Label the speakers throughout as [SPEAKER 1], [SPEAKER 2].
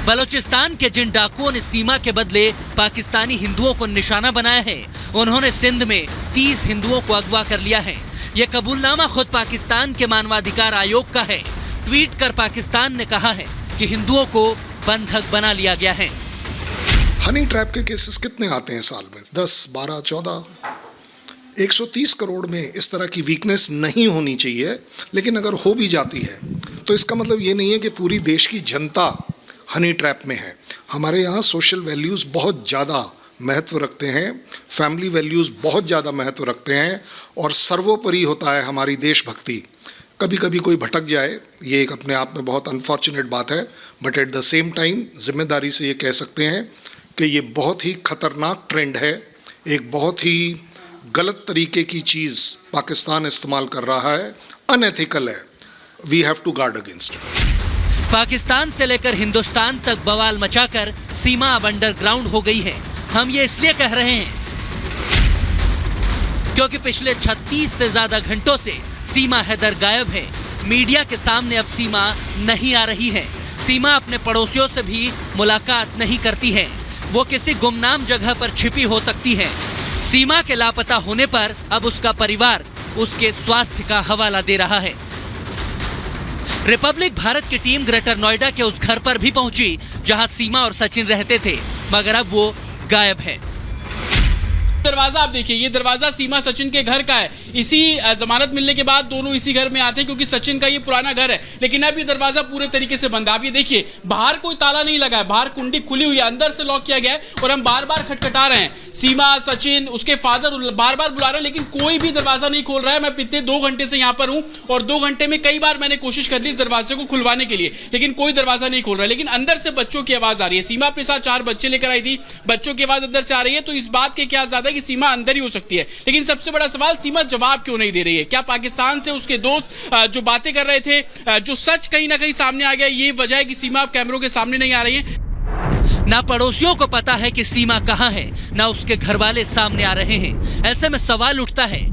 [SPEAKER 1] बलूचिस्तान के जिन डाकुओं ने सीमा के बदले पाकिस्तानी हिंदुओं को निशाना बनाया है, उन्होंने सिंध में 30 हिंदुओं को अगवा कर लिया है। ये कबूलनामा खुद पाकिस्तान के मानवाधिकार आयोग का है। ट्वीट कर पाकिस्तान ने कहा है कि हिंदुओं को बंधक बना लिया गया है।
[SPEAKER 2] हनी ट्रैप के केसेस कितने आते हैं साल में? 10, 12, 14, 130 करोड़ में इस तरह की वीकनेस नहीं होनी चाहिए, लेकिन अगर हो भी जाती है तो इसका मतलब ये नहीं है कि पूरी देश की जनता हनी ट्रैप में है। हमारे यहाँ सोशल वैल्यूज़ बहुत ज़्यादा महत्व रखते हैं, फैमिली वैल्यूज़ बहुत ज़्यादा महत्व रखते हैं और सर्वोपरि होता है हमारी देशभक्ति। कभी कभी कोई भटक जाए, ये एक अपने आप में बहुत अनफॉर्चुनेट बात है, but at the same time जिम्मेदारी से ये कह सकते हैं कि ये बहुत ही खतरनाक ट्रेंड है, एक बहुत ही गलत तरीके की चीज़ पाकिस्तान इस्तेमाल कर रहा है, अनएथिकल है। We have to guard against it.
[SPEAKER 1] Pakistan से लेकर हिंदुस्तान तक बवाल मचाकर सीमा अब अंडरग्राउंड हो गई है। हम ये इसलिए कह रहे हैं क्योंकि पिछले 36 से ज्यादा घंटों से सीमा हैदर गायब है। मीडिया के सामने अब सीमा नहीं आ रही है। सीमा अपने पड़ोसियों से भी मुलाकात नहीं करती है। वो किसी गुमनाम जगह पर छिपी हो सकती है। सीमा के लापता होने पर अब उसका परिवार उसके स्वास्थ्य का हवाला दे रहा है। रिपब्लिक भारत की टीम ग्रेटर नोएडा के उस घर पर भी पहुंची जहां सीमा और सचिन रहते थे, मगर अब वो गायब है।
[SPEAKER 3] दरवाजा आप देखिए, ये दरवाजा सीमा सचिन के घर का है। इसी जमानत मिलने के बाद दोनों इसी घर में आते हैं क्योंकि सचिन का ये पुराना घर है, लेकिन अब ये दरवाजा पूरे तरीके से बंद है। आप ये देखिए, बाहर कोई ताला नहीं लगा है, बाहर कुंडी खुली हुई है, अंदर से लॉक किया गया है और हम बार बार खटखटा रहे हैं। सीमा, सचिन, उसके फादर बार बार बुला रहे हैं, लेकिन कोई भी दरवाजा नहीं खोल रहा है। मैं पिछले 2 घंटे से यहाँ पर हूँ और 2 घंटे में कई बार मैंने कोशिश कर ली इस दरवाजे को खुलवाने के लिए, लेकिन कोई दरवाजा नहीं खोल रहा है। लेकिन अंदर से बच्चों की आवाज आ रही है। सीमा अपने साथ 4 बच्चे लेकर आई थी, बच्चों की आवाज अंदर से आ रही है, तो इस बात के क्या ज्यादा है कि सीमा अंदर ही हो सकती है। लेकिन सबसे बड़ा सवाल, सीमा जवाब क्यों नहीं दे रही है? क्या पाकिस्तान से उसके दोस्त जो बातें कर रहे थे, जो सच कहीं ना कहीं सामने आ गया, ये वजह है कि सीमा अब कैमरों के सामने नहीं आ रही है?
[SPEAKER 1] ना पड़ोसियों को पता है कि सीमा कहां है, ना उसके घर वाले सामने आ रहे हैं। ऐसे में सवाल उठता है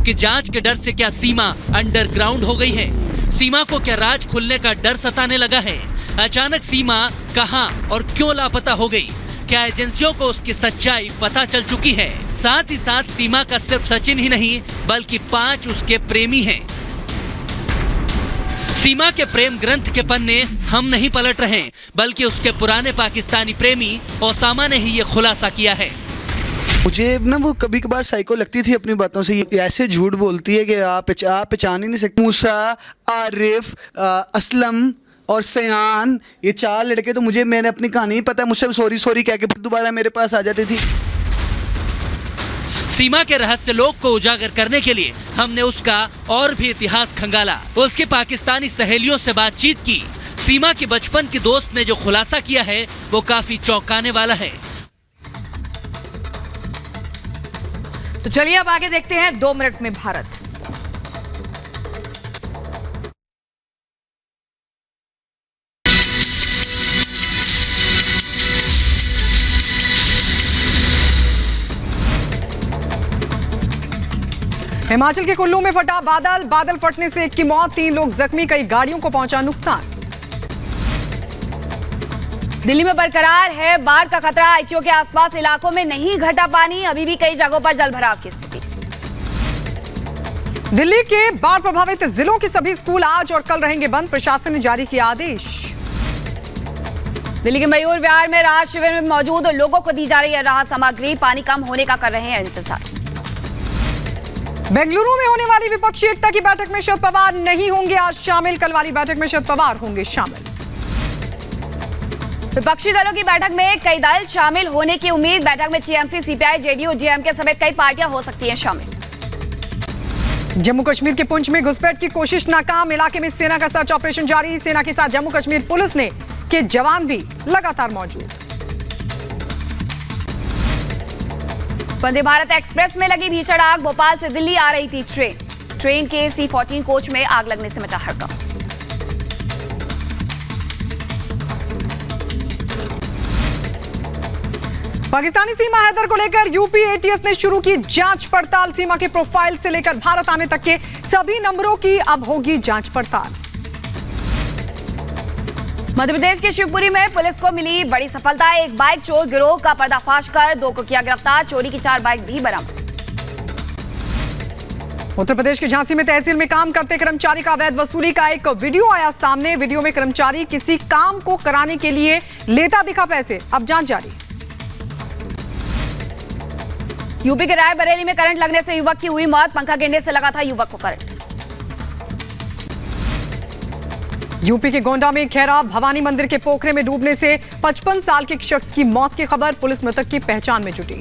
[SPEAKER 1] कि जांच के डर से क्या सीमा अंडरग्राउंड हो गई है? सीमा को क्या राज खुलने का डर सताने लगा है? अचानक सीमा कहां और क्यों लापता हो गई? क्या एजेंसियों को उसकी सच्चाई पता चल चुकी है? साथ ही साथ सीमा का सिर्फ सचिन ही नहीं बल्कि 5 उसके प्रेमी हैं। सीमा के प्रेम ग्रंथ के पन्ने हम नहीं पलट रहे, बल्कि उसके पुराने पाकिस्तानी प्रेमी ओसामा ने ही ये खुलासा किया है।
[SPEAKER 4] मुझे ना वो कभी कभार साइको लगती थी अपनी बातों से। ये ऐसे झूठ बोलती है कि आप पहचान ही नहीं सकते। मूसा, आरिफ, असलम और सयान, ये 4 लड़के तो मैंने अपनी कहानी ही पता है, मुझसे सॉरी सॉरी कह के फिर दोबारा मेरे पास आ जाती थी।
[SPEAKER 1] सीमा के रहस्य लोक को उजागर करने के लिए हमने उसका और भी इतिहास खंगाला। उसकी पाकिस्तानी सहेलियों से बातचीत की। सीमा की बचपन की दोस्त ने जो खुलासा किया है वो काफी चौंकाने वाला है।
[SPEAKER 5] तो चलिए अब आगे देखते हैं 2 मिनट में भारत। हिमाचल के कुल्लू में फटा बादल फटने से 1 की मौत, 3 लोग जख्मी, कई गाड़ियों को पहुंचा नुकसान।
[SPEAKER 6] दिल्ली में बरकरार है बाढ़ का खतरा। आईटीओ के आसपास इलाकों में नहीं घटा पानी, अभी भी कई जगहों पर जलभराव की स्थिति।
[SPEAKER 5] दिल्ली के बाढ़ प्रभावित जिलों के सभी स्कूल आज और कल रहेंगे बंद, प्रशासन ने जारी किया आदेश।
[SPEAKER 6] दिल्ली के मयूर विहार में राहत शिविर में मौजूद लोगों को दी जा रही है राहत सामग्री, पानी कम होने का कर रहे हैं इंतजार।
[SPEAKER 5] बेंगलुरु में होने वाली विपक्षी एकता की बैठक में शरद पवार नहीं होंगे आज शामिल, कल वाली बैठक में शरद पवार होंगे शामिल।
[SPEAKER 6] विपक्षी दलों की बैठक में कई दल शामिल होने की उम्मीद, बैठक में टीएमसी, सीपीआई, जेडीयू, डीएमके समेत कई पार्टियां हो सकती हैं शामिल।
[SPEAKER 5] जम्मू कश्मीर के पुंछ में घुसपैठ की कोशिश नाकाम, इलाके में सेना का सर्च ऑपरेशन जारी, सेना के साथ जम्मू कश्मीर पुलिस ने के जवान भी लगातार मौजूद।
[SPEAKER 6] वंदे भारत एक्सप्रेस में लगी भीषण आग, भोपाल से दिल्ली आ रही थी ट्रेन के C14 कोच में आग लगने से मचा हड़कंप।
[SPEAKER 5] पाकिस्तानी सीमा हैदर को लेकर यूपी एटीएस ने शुरू की जांच पड़ताल, सीमा के प्रोफाइल से लेकर भारत आने तक के सभी नंबरों की अब होगी जांच पड़ताल।
[SPEAKER 6] मध्य प्रदेश के शिवपुरी में पुलिस को मिली बड़ी सफलता। एक बाइक चोर गिरोह का पर्दाफाश कर 2 को किया गिरफ्तार। चोरी की 4 बाइक भी बरामद।
[SPEAKER 5] उत्तर प्रदेश के झांसी में तहसील में काम करते कर्मचारी का अवैध वसूली का एक वीडियो आया सामने। वीडियो में कर्मचारी किसी काम को कराने के लिए लेता दिखा पैसे। अब जांच जारी।
[SPEAKER 6] यूपी के रायबरेली में करंट लगने से युवक की हुई मौत। पंखा गिरने से लगा था युवक को करंट।
[SPEAKER 5] यूपी के गोंडा में खैरा भवानी मंदिर के पोखरे में डूबने से 55 साल के एक शख्स की मौत की खबर। पुलिस मृतक की पहचान में जुटी।